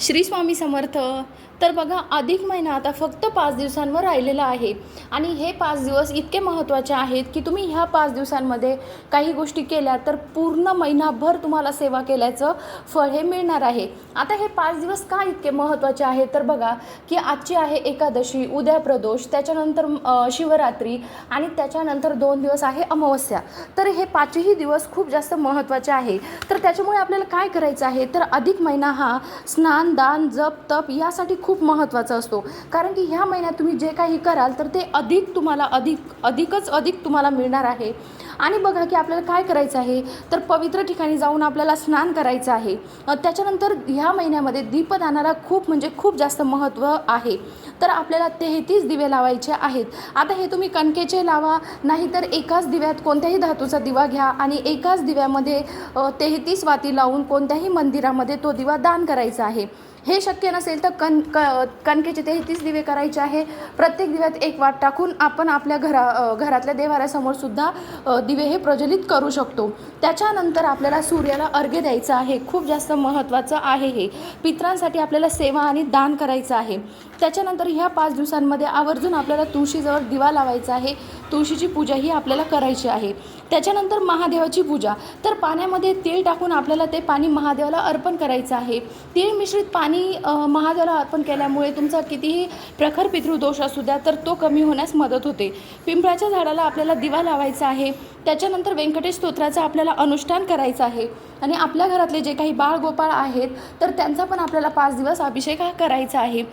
श्री स्वामी समर्थ. तर बघा, अधिक महिना आता फक्त 5 दिवसांवर राहिलेला आहे आणि हे 5 दिवस इतके महत्त्वाचे आहेत की तुम्ही ह्या 5 दिवसांमध्ये काही गोष्टी केल्या तर पूर्ण महिनाभर तुम्हाला सेवा केल्याचं फळ हे मिळणार आहे. आता हे 5 दिवस का इतके महत्त्वाचे आहेत तर बघा की आजची आहे एकादशी, उद्या प्रदोष, त्याच्यानंतर शिवरात्री आणि त्याच्यानंतर 2 दिवस आहे अमावस्या. तर हे 5ही दिवस खूप जास्त महत्त्वाचे आहे. तर त्याच्यामुळे आपल्याला काय करायचं आहे तर अधिक महिना हा स्नान, दान, जप, तप यासाठी खूप महत्त्वाचा असतो. कारण की ह्या महिन्यात तुम्ही जे काही कराल तर ते तुम्हाला अधिकच तुम्हाला मिळणार आहे. आणि बघा की आपल्याला काय करायचं आहे तर पवित्र ठिकाणी जाऊन आपल्याला स्नान करायचं आहे. त्याच्यानंतर ह्या महिन्यामध्ये दीपदानाला खूप जास्त महत्त्व आहे. तर आपल्याला 33 दिवे लावायचे आहेत. आता हे तुम्ही कणकेचे लावा, नाहीतर एकाच दिव्यात कोणत्याही धातूचा दिवा घ्या आणि एकाच दिव्यामध्ये 33 वाती लावून कोणत्याही मंदिरामध्ये तो दिवा दान करायचा आहे. हे शक्य नसेल तर कणकेचे 33 दिवे करायचे आहे. प्रत्येक दिव्यात एक वात टाकून आपण आपल्या घरातल्या देवाऱ्यासमोर सुद्धा दिवे हे प्रज्वलित करू शकतो. त्याच्यानंतर आपल्याला सूर्याला अर्घ्य द्यायचं आहे. खूप जास्त महत्त्वाचं आहे हे. पितरांसाठी आपल्याला सेवा आणि दान करायचं आहे. त्याच्यानंतर ह्या 5 दिवसांमध्ये आवर्जून आपल्याला तुळशीजवळ दिवा लावायचा आहे. तुळशीची पूजा ही आपल्याला करायची आहे. त्याच्यानंतर महादेवाची पूजा. तर पाण्यामध्ये तेल टाकून आपल्याला ते पाणी महादेवाला अर्पण करायचं आहे. तेल मिश्रित पाणी महादेवाला अर्पण केल्यामुळे तुमचा कितीही प्रखर पितृदोष असू द्या तर तो कमी होण्यास मदत होते. पिंपळाच्या झाडाला आपल्याला दिवा लावायचा आहे. त्याच्यानंतर व्यंकटेश स्तोत्राचं आपल्याला अनुष्ठान करायचं आहे. आणि आपल्या घरातले जे काही बाळगोपाळ आहेत तर त्यांचा पण आपल्याला 5 दिवस अभिषेक करायचा आहे.